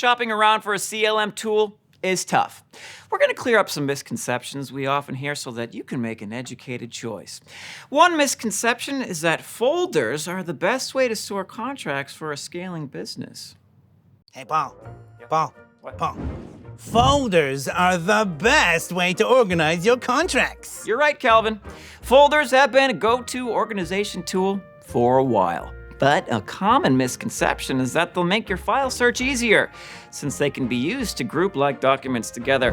Shopping around for a CLM tool is tough. We're going to clear up some misconceptions we often hear so that you can make an educated choice. One misconception is that folders are the best way to store contracts for a scaling business. Hey, Paul. Paul. What? Paul. Folders are the best way to organize your contracts. You're right, Calvin. Folders have been a go-to organization tool for a while. But a common misconception is that they'll make your file search easier, since they can be used to group like documents together.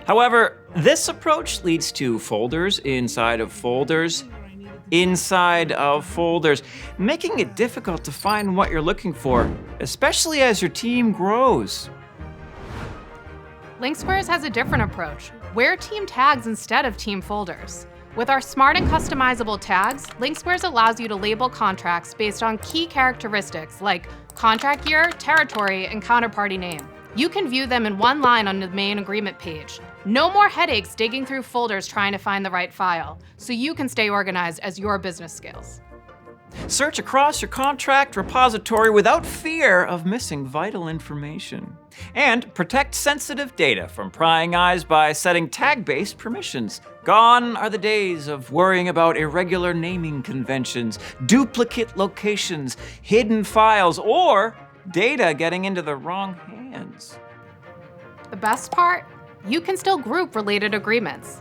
However, this approach leads to folders inside of folders inside of folders, making it difficult to find what you're looking for, especially as your team grows. LinkSquares has a different approach. We're team tags instead of team folders. With our smart and customizable tags, LinkSquares allows you to label contracts based on key characteristics like contract year, territory, and counterparty name. You can view them in one line on the main agreement page. No more headaches digging through folders trying to find the right file, so you can stay organized as your business scales. Search across your contract repository without fear of missing vital information. And protect sensitive data from prying eyes by setting tag-based permissions. Gone are the days of worrying about irregular naming conventions, duplicate locations, hidden files, or data getting into the wrong hands. The best part? You can still group related agreements.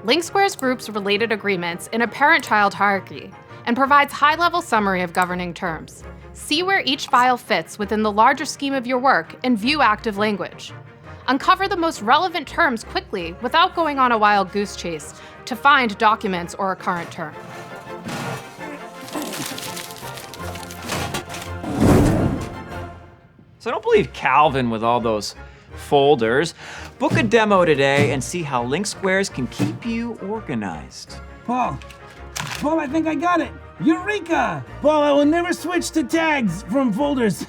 LinkSquares groups related agreements in a parent-child hierarchy and provides high-level summary of governing terms. See where each file fits within the larger scheme of your work and view active language. Uncover the most relevant terms quickly without going on a wild goose chase to find documents or a current term. So don't believe Calvin with all those folders. Book a demo today and see how LinkSquares can keep you organized. Paul, I think I got it. Eureka! Paul, I will never switch to tags from folders.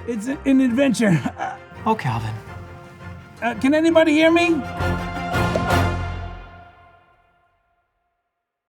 It's an adventure. Oh, Calvin. Can anybody hear me?